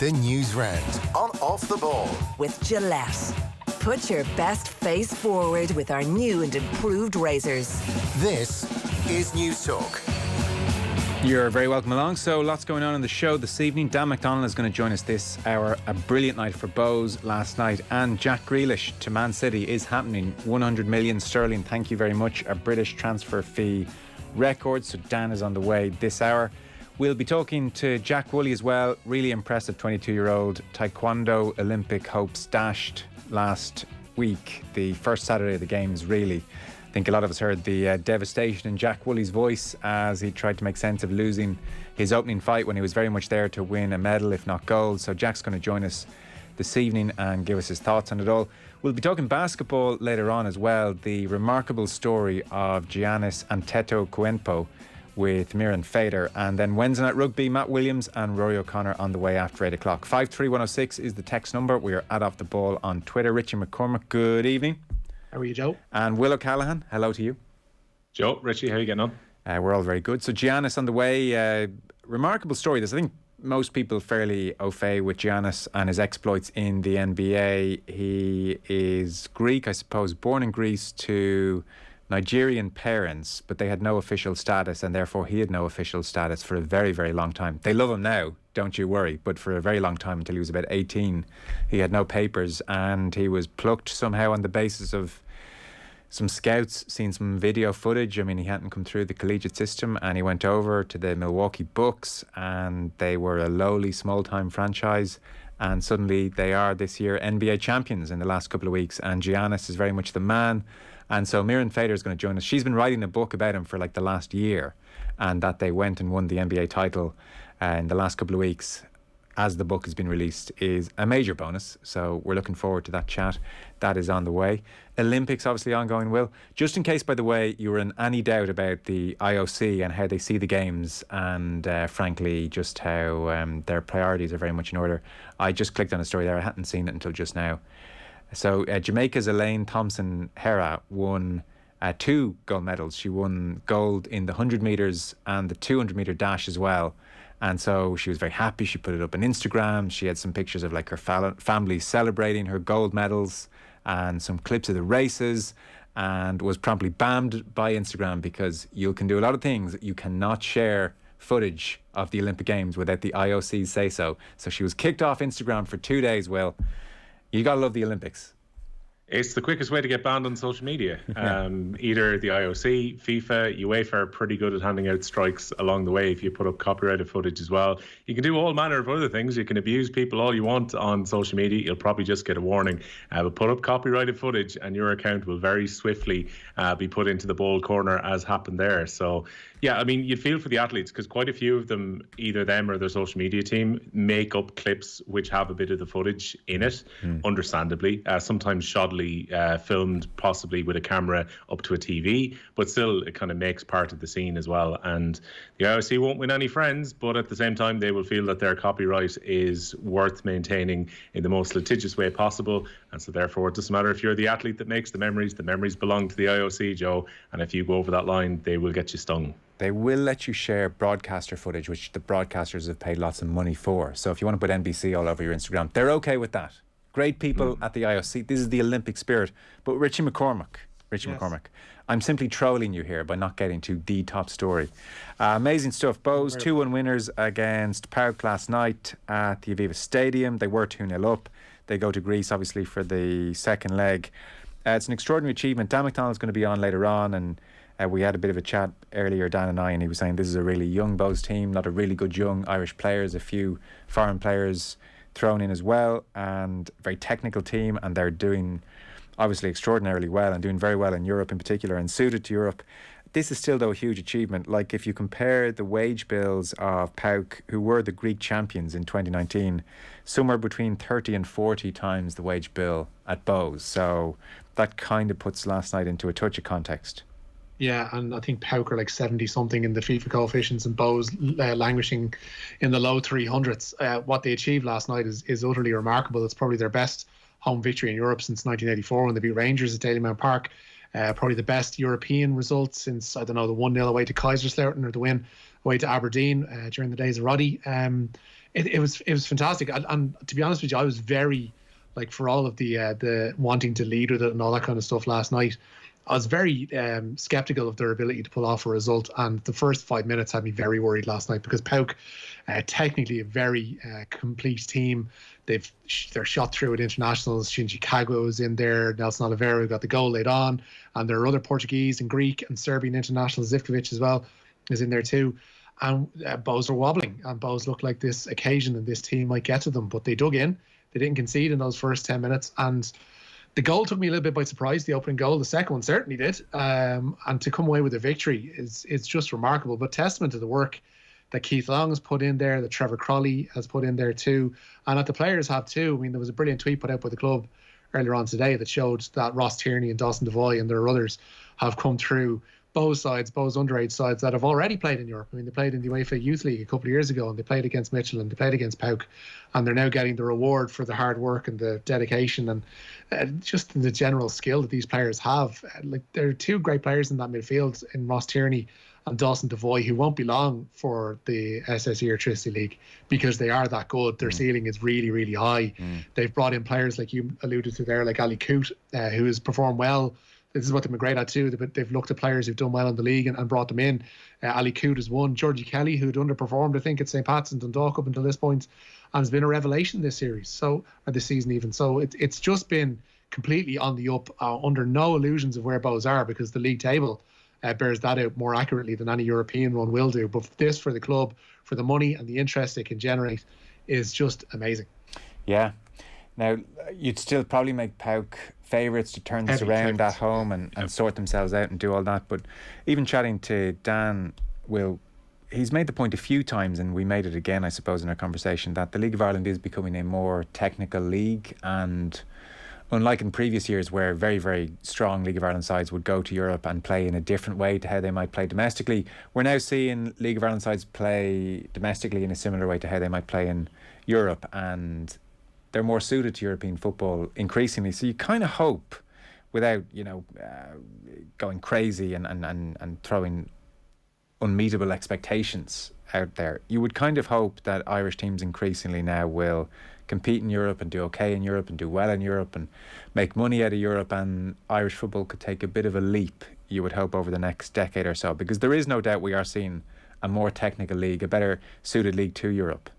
The Newsround on Off the Ball. With Gillette. Put your best face forward with our new and improved razors. This is News Talk. You're very welcome along. So lots going on in the show this evening. Dan McDonnell is going to join us this hour. A brilliant night for Bohs last night. And Jack Grealish to Man City is happening. 100 million sterling. Thank you very much. A British transfer fee record. So Dan is on the way this hour. We'll be talking to Jack Woolley as well. Really impressive 22-year-old. Taekwondo Olympic hopes dashed last week. The first Saturday of the Games, really. I think a lot of us heard the devastation in Jack Woolley's voice as he tried to make sense of losing his opening fight when he was very much there to win a medal, if not gold. So Jack's going to join us this evening and give us his thoughts on it all. We'll be talking basketball later on as well. The remarkable story of Giannis Antetokounmpo with Miran Fader. And then Wednesday Night Rugby, Matt Williams and Rory O'Connor on the way after 8 o'clock. 53106 is the text number. We are at Off the Ball on Twitter. Richie McCormack, good evening. How are you, Joe? And Will O'Callaghan, hello to you. Joe, Richie, how are you getting on? We're all very good. So Giannis on the way. Remarkable story. I think most people fairly au fait with Giannis and his exploits in the NBA. He is Greek, I suppose, born in Greece to Nigerian parents, but they had no official status, and therefore he had no official status for a very, very long time. They love him now, don't you worry, but for a very long time, until he was about 18, he had no papers, and he was plucked somehow on the basis of some scouts seen some video footage. I mean, he hadn't come through the collegiate system, and he went over to the Milwaukee Bucks, and they were a lowly, small-time franchise, and suddenly they are this year NBA champions in the last couple of weeks, and Giannis is very much the man. And so Miran Fader is going to join us. She's been writing a book about him for like the last year, and that they went and won the NBA title in the last couple of weeks as the book has been released is a major bonus. So we're looking forward to that chat. That is on the way. Olympics obviously ongoing, Will. Just in case, by the way, you were in any doubt about the IOC and how they see the games and frankly just how their priorities are very much in order, I just clicked on a story there. I hadn't seen it until just now. So Jamaica's Elaine Thompson-Herah won 2 gold medals. She won gold in the 100 metres and the 200 metre dash as well. And so she was very happy. She put it up on Instagram. She had some pictures of like her family celebrating her gold medals and some clips of the races, and was promptly banned by Instagram because you can do a lot of things. You cannot share footage of the Olympic Games without the IOC say so. So she was kicked off Instagram for 2 days, Will. You got to love the Olympics. It's the quickest way to get banned on social media. Either the IOC, FIFA, UEFA are pretty good at handing out strikes along the way if you put up copyrighted footage as well. You can do all manner of other things. You can abuse people all you want on social media. You'll probably just get a warning. But put up copyrighted footage and your account will very swiftly be put into the bold corner, as happened there. So, yeah, I mean, you'd feel for the athletes because quite a few of them, either them or their social media team, make up clips which have a bit of the footage in it, understandably. Sometimes shoddily filmed, possibly with a camera up to a TV, but still it kind of makes part of the scene as well. And the IOC won't win any friends, but at the same time they will feel that their copyright is worth maintaining in the most litigious way possible. And so therefore it doesn't matter if you're the athlete that makes the memories belong to the IOC, Joe, and if you go over that line they will get you stung. They will let you share broadcaster footage, which the broadcasters have paid lots of money for. So if you want to put NBC all over your Instagram, they're okay with that. Great people at the IOC. This is the Olympic spirit. But Richie McCormack, I'm simply trolling you here by not getting to the top story. Amazing stuff. Bohs 2-1 winners against PAOK last night at the Aviva Stadium. They were 2-0 up. They go to Greece, obviously, for the second leg. It's an extraordinary achievement. Dan McDonnell's going to be on later on, and we had a bit of a chat earlier, Dan and I, and he was saying this is a really young Bohs team, not a really good young Irish players, a few foreign players thrown in as well, and very technical team, and they're doing obviously extraordinarily well and doing very well in Europe in particular and suited to Europe. This is still, though, a huge achievement. Like, if you compare the wage bills of PAOK, who were the Greek champions in 2019, somewhere between 30 and 40 times the wage bill at Bohs. So that kind of puts last night into a touch of context. Yeah, and I think PAOK are like 70-something in the FIFA coefficients, and Bohs languishing in the low 300s. What they achieved last night is utterly remarkable. It's probably their best home victory in Europe since 1984 when they beat Rangers at Dalymount Park. Probably the best European result since, I don't know, the 1-0 away to Kaiserslautern or the win away to Aberdeen during the days of Roddy. It was fantastic. And to be honest with you, I was very, like, for all of the wanting to lead with it and all that kind of stuff last night, I was very sceptical of their ability to pull off a result. And the first 5 minutes had me very worried last night, because PAOK, technically a very complete team. They're shot through at internationals. Shinji Kagawa was in there. Nelson Oliveira got the goal late on. And there are other Portuguese and Greek and Serbian internationals. Zivkovic as well is in there too. And Bohs are wobbling. And Bohs looked like this occasion and this team might get to them. But they dug in. They didn't concede in those first 10 minutes. And the goal took me a little bit by surprise, the opening goal. The second one certainly did. And to come away with a victory is just remarkable. But testament to the work that Keith Long has put in there, that Trevor Crowley has put in there too, and that the players have too. I mean, there was a brilliant tweet put out by the club earlier on today that showed that Ross Tierney and Dawson Devoy and there are others have come through Bohs underage sides that have already played in Europe. I mean, they played in the UEFA Youth League a couple of years ago, and they played against Mitchell and they played against PAOK, and they're now getting the reward for the hard work and the dedication and just the general skill that these players have. Like, there are two great players in that midfield in Ross Tierney and Dawson Devoy, who won't be long for the SSE Electricity League because they are that good. Their ceiling is really, really high. They've brought in players like you alluded to there, like Ali Coote, who has performed well. This is what they've been great at too. They've looked at players who've done well in the league and brought them in. Ali Coote is one. Georgie Kelly, who'd underperformed, I think, at St. Pat's and Dundalk up until this point, and has been a revelation this series, or this season even. So it's just been completely on the up, under no illusions of where Bohs are, because the league table bears that out more accurately than any European run will do. But this, for the club, for the money and the interest it can generate, is just amazing. Yeah. Now, you'd still probably make PAOK favourites to turn this around at home and sort themselves out and do all that. But even chatting to Dan, he's made the point a few times, and we made it again, I suppose, in our conversation, that the League of Ireland is becoming a more technical league. And unlike in previous years where very, very strong League of Ireland sides would go to Europe and play in a different way to how they might play domestically, we're now seeing League of Ireland sides play domestically in a similar way to how they might play in Europe. And they're more suited to European football increasingly. So you kind of hope, without going crazy and throwing unmeetable expectations out there, you would kind of hope that Irish teams increasingly now will compete in Europe and do okay in Europe and do well in Europe and make money out of Europe, and Irish football could take a bit of a leap, you would hope, over the next decade or so, because there is no doubt we are seeing a more technical league, a better suited league to Europe.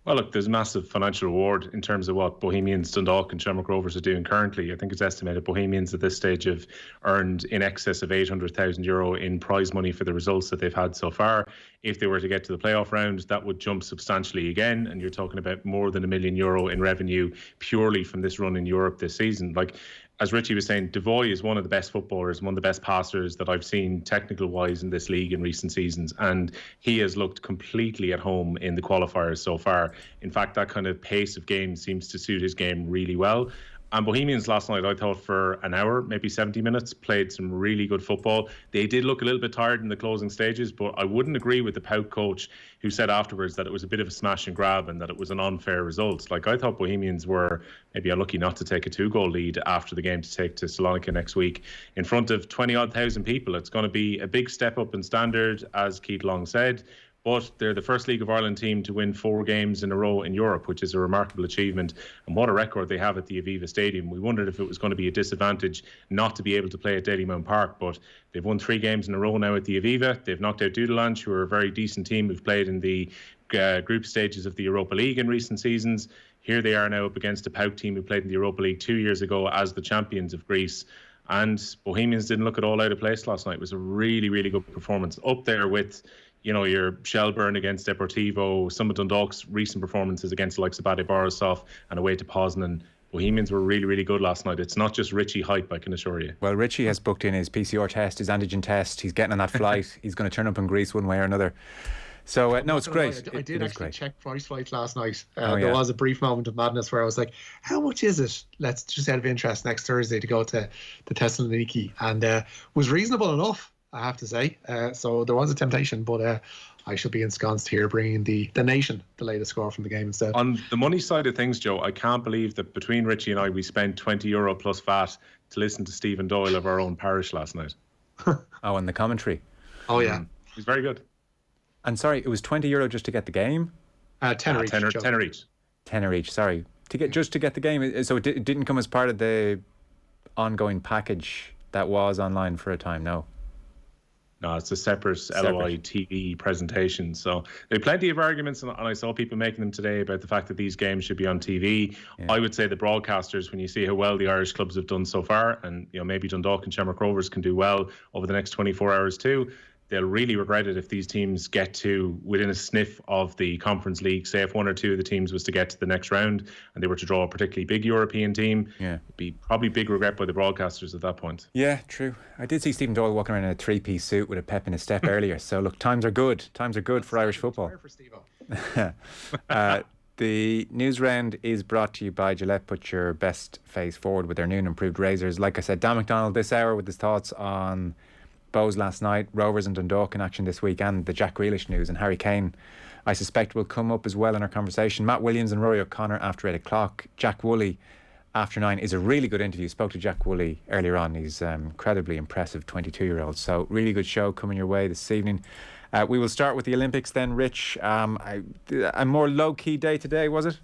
Well, look, there's massive financial reward in terms of what Bohemians, Dundalk and Shamrock Rovers are doing currently. I think it's estimated Bohemians at this stage have earned in excess of €800,000 in prize money for the results that they've had so far. If they were to get to the playoff round, that would jump substantially again, and you're talking about more than €1 million in revenue purely from this run in Europe this season. Like, as Richie was saying, Devoy is one of the best footballers, one of the best passers that I've seen technical-wise in this league in recent seasons, and he has looked completely at home in the qualifiers so far. In fact, that kind of pace of game seems to suit his game really well. And Bohemians last night, I thought, for an hour, maybe 70 minutes, played some really good football. They did look a little bit tired in the closing stages, but I wouldn't agree with the PAOK coach who said afterwards that it was a bit of a smash and grab and that it was an unfair result. Like, I thought Bohemians were maybe unlucky not to take a 2-goal lead after the game to take to Salonika next week in front of 20-odd thousand people. It's going to be a big step up in standard, as Keith Long said. But they're the first League of Ireland team to win 4 games in a row in Europe, which is a remarkable achievement. And what a record they have at the Aviva Stadium. We wondered if it was going to be a disadvantage not to be able to play at Dalymount Park, but they've won 3 games in a row now at the Aviva. They've knocked out Dudelange, who are a very decent team who've played in the group stages of the Europa League in recent seasons. Here they are now up against a PAOK team who played in the Europa League 2 years ago as the champions of Greece. And Bohemians didn't look at all out of place last night. It was a really, really good performance, up there with, you know, your Shelburne against Deportivo, some of Dundalk's recent performances against the likes of Bate Borisov and away to Poznan. Bohemians were really, really good last night. It's not just Richie hype, I can assure you. Well, Richie has booked in his PCR test, his antigen test. He's getting on that flight. He's going to turn up in Greece one way or another. So, no, it's great. I did actually check price flights last night. Yeah. There was a brief moment of madness where I was like, how much is it? Let's just out of interest next Thursday to go to Thessaloniki. And was reasonable enough, I have to say. So there was a temptation, but I shall be ensconced here bringing the nation the latest score from the game instead. On the money side of things, Joe, I can't believe that between Richie and I, we spent €20 plus VAT to listen to Stephen Doyle of our own parish last night. Oh, and the commentary. Oh, yeah. It was very good. And sorry, it was €20 just to get the game? Tenner each. Tenner each. Tenner each. Sorry, to get the game. So it didn't come as part of the ongoing package that was online for a time. No, it's a separate LOI TV presentation. So there are plenty of arguments, and I saw people making them today about the fact that these games should be on TV. Yeah. I would say the broadcasters, when you see how well the Irish clubs have done so far, and maybe Dundalk and Shamrock Rovers can do well over the next 24 hours too, they'll really regret it if these teams get to within a sniff of the Conference League. Say if one or two of the teams was to get to the next round and they were to draw a particularly big European team, it'd be probably big regret by the broadcasters at that point. Yeah, true. I did see Stephen Doyle walking around in a three-piece suit with a pep in his step earlier. So look, times are good. Times are good for Irish football. The news round is brought to you by Gillette. Put your best face forward with their new and improved razors. Like I said, Dan McDonald this hour with his thoughts on Bohs last night, Rovers and Dundalk in action this week, and the Jack Grealish news. And Harry Kane, I suspect, will come up as well in our conversation. Matt Williams and Rory O'Connor after 8 o'clock. Jack Woolley after 9 is a really good interview. Spoke to Jack Woolley earlier on. He's incredibly impressive 22-year-old. So really good show coming your way this evening. We will start with the Olympics then, Rich. A more low-key day today, was it?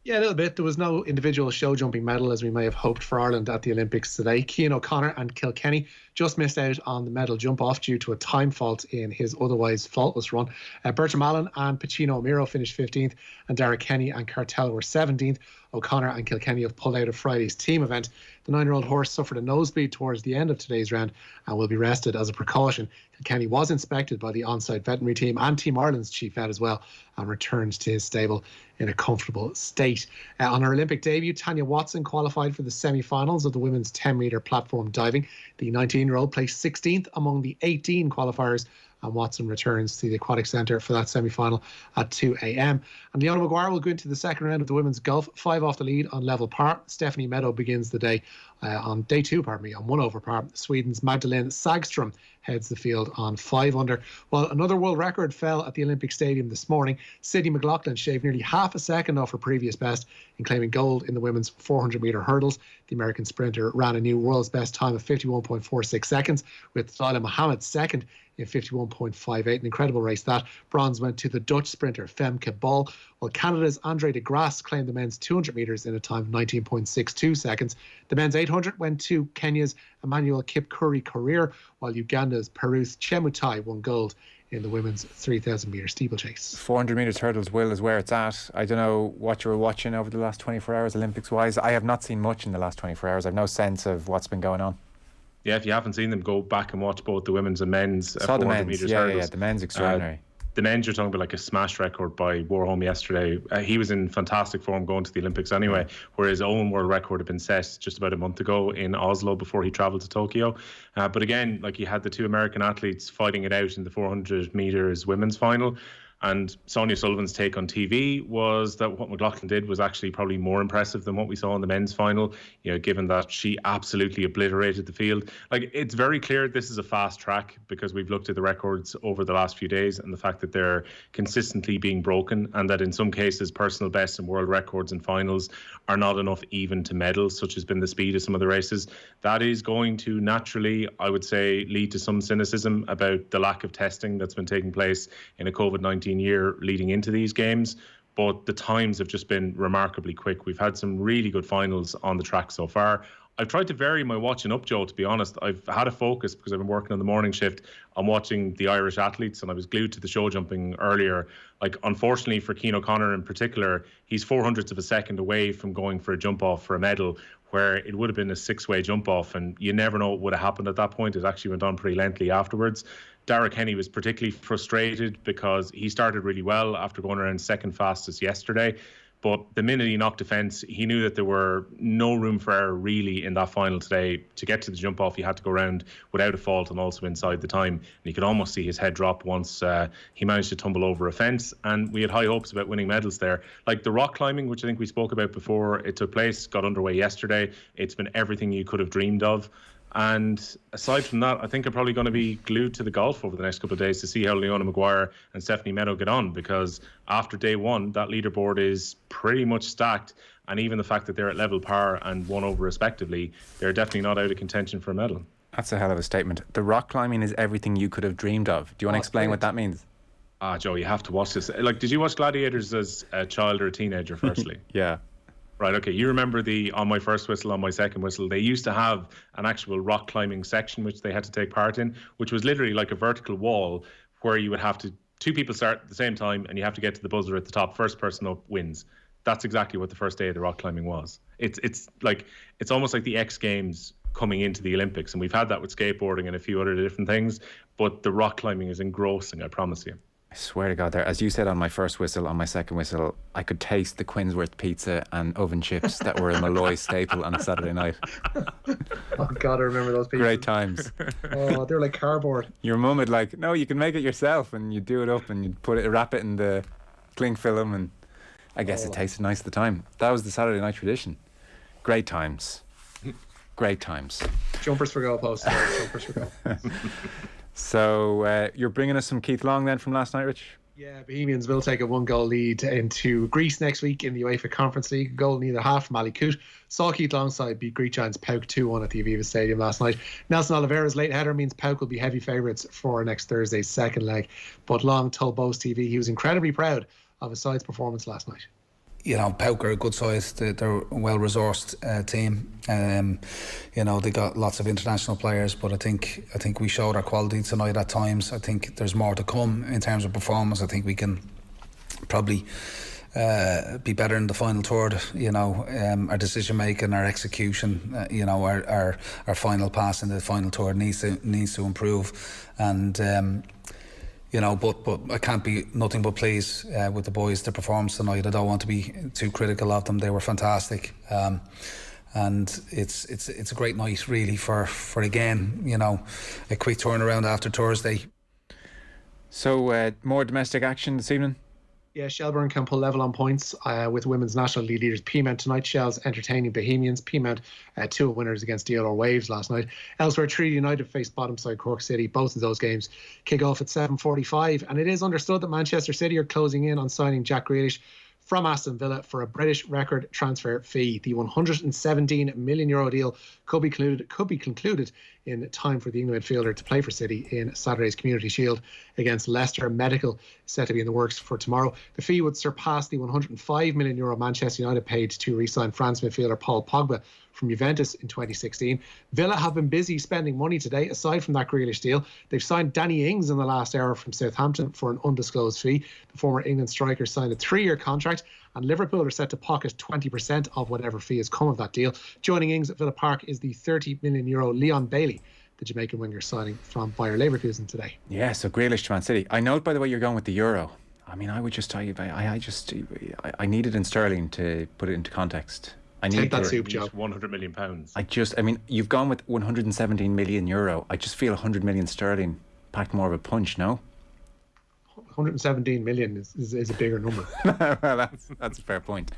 Yeah, a little bit. There was no individual show jumping medal as we may have hoped for Ireland at the Olympics today. Cian O'Connor and Kilkenny just missed out on the medal jump off due to a time fault in his otherwise faultless run. Bertram Allen and Pacino O'Meara finished 15th, and Derek Kenny and Cartel were 17th. O'Connor and Kilkenny have pulled out of Friday's team event. The 9-year-old horse suffered a nosebleed towards the end of today's round and will be rested as a precaution. Kilkenny was inspected by the on-site veterinary team and Team Ireland's chief vet as well, and returned to his stable in a comfortable state. On her Olympic debut, Tanya Watson qualified for the semi-finals of the women's 10-metre platform diving. The 19-year-old placed 16th among the 18 qualifiers, and Watson returns to the Aquatic Centre for that semi-final at 2 a.m. And Leona Maguire will go into the second round of the women's golf, 5 off the lead on level par. Stephanie Meadow begins the day on day 2, on 1 over par. Sweden's Magdalene Sagström heads the field on 5 under. Well, another world record fell at the Olympic Stadium this morning. Sydney McLaughlin shaved nearly half a second off her previous best in claiming gold in the women's 400-metre hurdles. The American sprinter ran a new world's best time of 51.46 seconds, with Dalilah Muhammad second in 51.58. An incredible race that. Bronze went to the Dutch sprinter Femke Bol, while Canada's Andre de Grasse claimed the men's 200 metres in a time of 19.62 seconds. The men's 800 went to Kenya's Emmanuel Kipkuri Korir, while Uganda's Peruth Chemutai won gold in the women's 3,000 metre steeplechase. 400 metres hurdles, Will, is where it's at. I don't know what you were watching over the last 24 hours Olympics wise. I have not seen much in the last 24 hours. I have no sense of what's been going on. Yeah, if you haven't seen them, go back and watch both the women's and men's 400 metres hurdles. Yeah, the men's extraordinary. The men's, you're talking about like a smash record by Warholm yesterday. He was in fantastic form going to the Olympics anyway, where his own world record had been set just about a month ago in Oslo before he travelled to Tokyo. But again, like, you had the two American athletes fighting it out in the 400 metres women's final. And Sonia Sullivan's take on TV was that what McLaughlin did was actually probably more impressive than what we saw in the men's final, given that she absolutely obliterated the field. Like, it's very clear this is a fast track because we've looked at the records over the last few days and the fact that they're consistently being broken, and that in some cases personal bests and world records and finals are not enough even to medal, such has been the speed of some of the races. That is going to naturally, I would say, lead to some cynicism about the lack of testing that's been taking place in a COVID-19 year leading into these games. But the times have just been remarkably quick. We've had some really good finals on the track so far. I've tried to vary my watching up, Joe, to be honest. I've had a focus because I've been working on the morning shift on watching the Irish athletes, and I was glued to the show jumping earlier. Like, unfortunately for Cian O'Connor in particular, he's 400ths of a second away from going for a jump off for a medal, where it would have been a 6-way jump off, and you never know what would have happened at that point. It actually went on pretty lengthy afterwards. Derek Kenny was particularly frustrated because he started really well after going around second fastest yesterday. But the minute he knocked defence, he knew that there were no room for error really in that final today. To get to the jump off, he had to go around without a fault and also inside the time. And you could almost see his head drop once he managed to tumble over a fence. And we had high hopes about winning medals there. Like the rock climbing, which I think we spoke about before, it took place, got underway yesterday. It's been everything you could have dreamed of. And aside from that, I think I'm probably going to be glued to the golf over the next couple of days to see how Leona Maguire and Stephanie Meadow get on, because after day one, that leaderboard is pretty much stacked. And even the fact that they're at level par and 1 over respectively, they're definitely not out of contention for a medal. That's a hell of a statement. The rock climbing is everything you could have dreamed of. Do you want to explain what that means? Joe, you have to watch this. Like, did you watch Gladiators as a child or a teenager, firstly? Yeah. Right, okay. You remember the on my first whistle, on my second whistle, they used to have an actual rock climbing section which they had to take part in, which was literally like a vertical wall where you would have to, two people start at the same time and you have to get to the buzzer at the top. First person up wins. That's exactly what the first day of the rock climbing was. It's almost like the X Games coming into the Olympics, and we've had that with skateboarding and a few other different things, but the rock climbing is engrossing, I promise you. I swear to God, there, as you said on my first whistle, on my second whistle, I could taste the Quinsworth pizza and oven chips that were a Molloy staple on a Saturday night. Oh God, I remember those people. Great times. Oh, they're like cardboard. Your mum would like, no, you can make it yourself, and you do it up and you wrap it in the cling film, and I guess it tasted nice at the time. That was the Saturday night tradition. Great times. Great times. Jumpers for goalposts. Jumpers for goalposts. So you're bringing us some Keith Long then from last night, Rich? Yeah, Bohemians will take a 1-goal lead into Greece next week in the UEFA Conference League. Goal in either half from Ali Coote. Saw Keith Longside beat Greek giants PAOK 2-1 at the Aviva Stadium last night. Nelson Oliveira's late header means PAOK will be heavy favourites for next Thursday's second leg. But Long told Bohs TV he was incredibly proud of his side's performance last night. You know, PAOK are a good size. They're a well-resourced team. You know, they got lots of international players, but I think we showed our quality tonight at times. I think there's more to come in terms of performance. I think we can probably be better in the final third. You know, our decision making, our execution. You know, our final pass in the final third needs to improve, and. You know, but I can't be nothing but pleased with the boys' their performance tonight. I don't want to be too critical of them. They were fantastic, and it's a great night really for again, you know, a quick turnaround after Thursday. So more domestic action this evening. Yeah, Shelbourne can pull level on points with women's national league leaders Peamount tonight. Shell's entertaining Bohemians. Peamount 2 winners against DLR Waves last night. Elsewhere, Treaty United faced bottom side Cork City. Both of those games kick off at 7:45. And it is understood that Manchester City are closing in on signing Jack Grealish from Aston Villa for a British record transfer fee. The €117 million deal could be concluded in time for the England midfielder to play for City in Saturday's Community Shield against Leicester. Medical set to be in the works for tomorrow. The fee would surpass the €105 million Manchester United paid to re-sign France midfielder Paul Pogba from Juventus in 2016. Villa have been busy spending money today. Aside from that Grealish deal, they've signed Danny Ings in the last hour from Southampton for an undisclosed fee. The former England striker signed a 3-year contract, and Liverpool are set to pocket 20% of whatever fee has come of that deal. Joining Ings at Villa Park is the €30 million Leon Bailey, the Jamaican winger signing from Bayer Leverkusen today. Yeah, so Grealish to Man City. I note, by the way, you're going with the Euro. I mean, I would just tell you, I need it in sterling to put it into context. I need Take that soup, Joe. £100 million. I mean, you've gone with €117 million. I just feel 100 million sterling packed more of a punch, no? 117 million is a bigger number. Well, that's a fair point.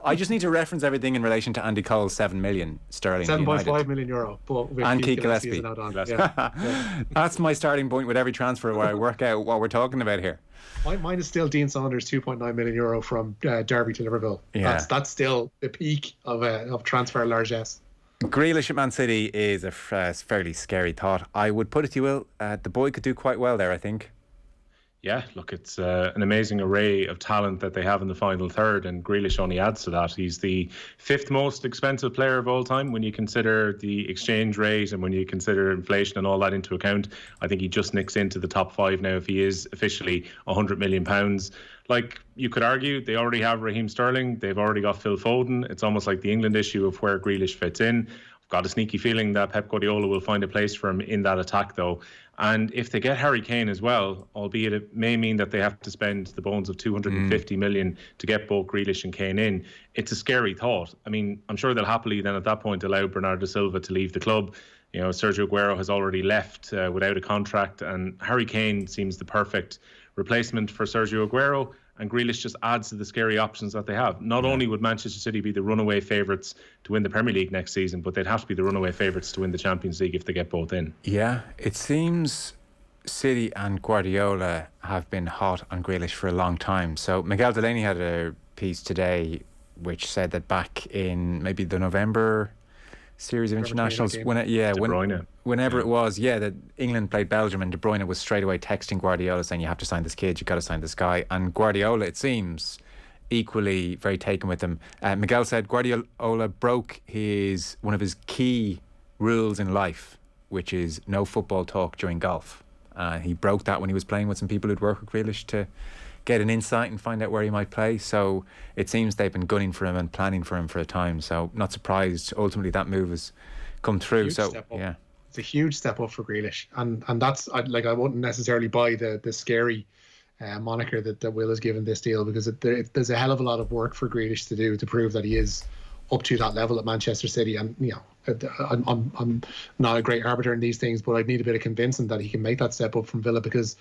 I just need to reference everything in relation to Andy Cole's 7 million sterling. €7.5 million. But with and Keith Gillespie. Gillespie. Yeah. That's my starting point with every transfer where I work out what we're talking about here. Mine is still Dean Saunders, €2.9 million from Derby to Liverpool. Yeah. That's still the peak of transfer largesse. Grealish at Man City is a fairly scary thought. I would put it to you, Will, the boy could do quite well there, I think. Yeah, look, it's an amazing array of talent that they have in the final third, and Grealish only adds to that. He's the 5th most expensive player of all time when you consider the exchange rate and when you consider inflation and all that into account. I think he just nicks into the top 5 now if he is officially £100 million. Like, you could argue they already have Raheem Sterling, they've already got Phil Foden. It's almost like the England issue of where Grealish fits in. I've got a sneaky feeling that Pep Guardiola will find a place for him in that attack, though. And if they get Harry Kane as well, albeit it may mean that they have to spend the bones of 250 million to get both Grealish and Kane in, it's a scary thought. I mean, I'm sure they'll happily then at that point allow Bernardo Silva to leave the club. You know, Sergio Aguero has already left without a contract, and Harry Kane seems the perfect replacement for Sergio Aguero. And Grealish just adds to the scary options that they have. Not only would Manchester City be the runaway favourites to win the Premier League next season, but they'd have to be the runaway favourites to win the Champions League if they get both in. Yeah, it seems City and Guardiola have been hot on Grealish for a long time. So Miguel Delaney had a piece today which said that back in maybe the November series of Whoever played internationals. that game. Whenever it was, that England played Belgium, and De Bruyne was straight away texting Guardiola saying, "You have to sign this kid. You got to sign this guy." And Guardiola, it seems, equally very taken with him. Miguel said Guardiola broke one of his key rules in life, which is no football talk during golf. He broke that when he was playing with some people who'd work with Grealish to get an insight and find out where he might play. So it seems they've been gunning for him and planning for him for a time. So not surprised ultimately that move has come through. So yeah, it's a huge step up for Grealish, and that's I wouldn't necessarily buy the scary moniker that Will has given this deal, because there's a hell of a lot of work for Grealish to do to prove that he is up to that level at Manchester City. And I'm not a great arbiter in these things, but I'd need a bit of convincing that he can make that step up from Villa, because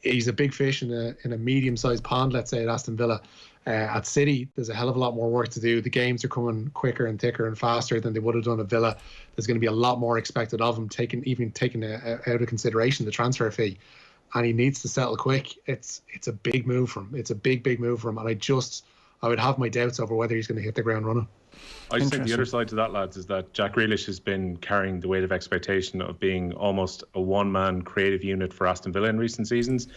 he's a big fish in a medium-sized pond, let's say, at Aston Villa. At City, there's a hell of a lot more work to do. The games are coming quicker and thicker and faster than they would have done at Villa. There's going to be a lot more expected of him, taking out of consideration the transfer fee, and he needs to settle quick. It's a big move for him. It's a big move for him, and I would have my doubts over whether he's going to hit the ground running. I just think the other side to that, lads, is that Jack Grealish has been carrying the weight of expectation of being almost a one-man creative unit for Aston Villa in recent seasons.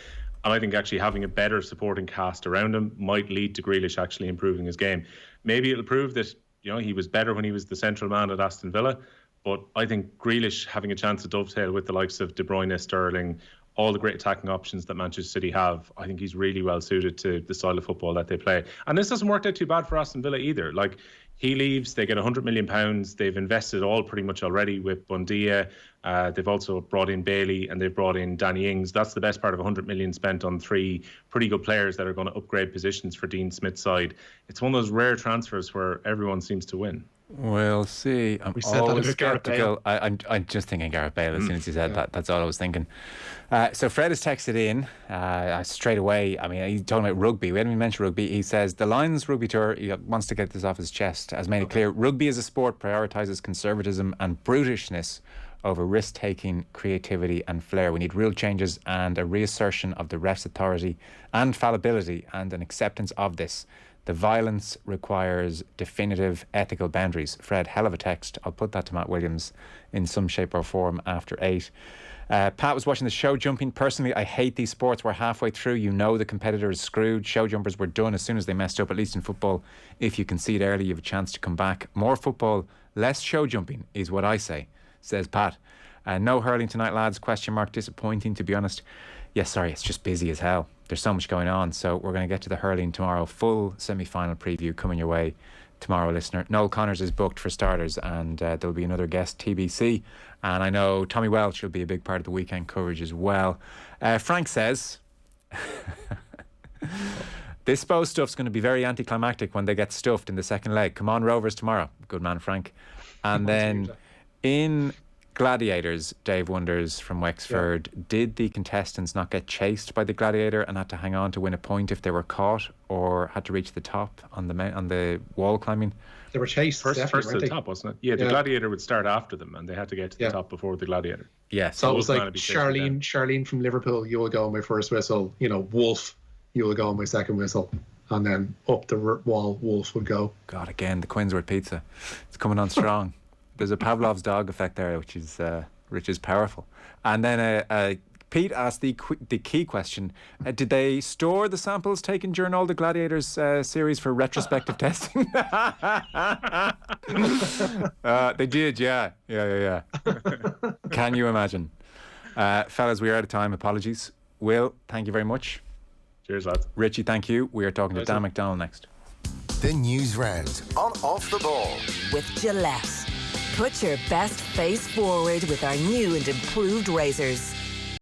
And I think actually having a better supporting cast around him might lead to Grealish actually improving his game. Maybe it'll prove that he was better when he was the central man at Aston Villa. But I think Grealish having a chance to dovetail with the likes of De Bruyne, Sterling, all the great attacking options that Manchester City have, I think he's really well suited to the style of football that they play. And this doesn't work out too bad for Aston Villa either. Like, he leaves, they get £100 million. They've invested all pretty much already with Buendia. They've also brought in Bailey, and they've brought in Danny Ings. That's the best part of £100 million spent on 3 pretty good players that are going to upgrade positions for Dean Smith's side. It's one of those rare transfers where everyone seems to win. We'll see. I'm always sceptical. I'm just thinking Gareth Bale as soon as he said that. That's all I was thinking. So Fred has texted in straight away. I mean, he's talking about rugby. We hadn't even mentioned rugby. He says the Lions rugby tour, he wants to get this off his chest, has made it clear rugby as a sport prioritises conservatism and brutishness over risk-taking, creativity and flair. We need real changes and a reassertion of the ref's authority and fallibility, and an acceptance of this. The violence requires definitive ethical boundaries. Fred, hell of a text. I'll put that to Matt Williams in some shape or form after 8. Pat was watching the show jumping. Personally, I hate these sports where halfway through the competitor is screwed. Show jumpers were done as soon as they messed up. At least in football, if you concede early, you have a chance to come back. More football, less show jumping is what I say, says Pat. No hurling tonight, lads. ? Disappointing, to be honest. Yes, sorry, it's just busy as hell. There's so much going on. So we're going to get to the hurling tomorrow. Full semi-final preview coming your way tomorrow, listener. Noel Connors is booked for starters, and there'll be another guest, TBC. And I know Tommy Welch will be a big part of the weekend coverage as well. Frank says this Bohs stuff's going to be very anticlimactic when they get stuffed in the second leg. Come on, Rovers, tomorrow. Good man, Frank. And then in Gladiators, Dave wonders from Wexford, did the contestants not get chased by the Gladiator and had to hang on to win a point if they were caught, or had to reach the top on the wall climbing? They were chased first to the top, wasn't it? Yeah, the Gladiator would start after them, and they had to get to the top before the Gladiator. Yeah, so it was like Charlene from Liverpool, you will go on my first whistle. Wolf, you will go on my second whistle. And then up the wall, Wolf would go. God, again, the Quinsworth pizza. It's coming on strong. There's a Pavlov's dog effect there, which is powerful. And then Pete asked the key question: did they store the samples taken during all the Gladiators series for retrospective testing? They did, yeah. Can you imagine? Fellas, we are out of time. Apologies. Will, thank you very much. Cheers, lads. Richie, thank you. We are talking to Dan McDonnell next. The News Round on Off the Ball. With Gillette. Put your best face forward with our new and improved razors.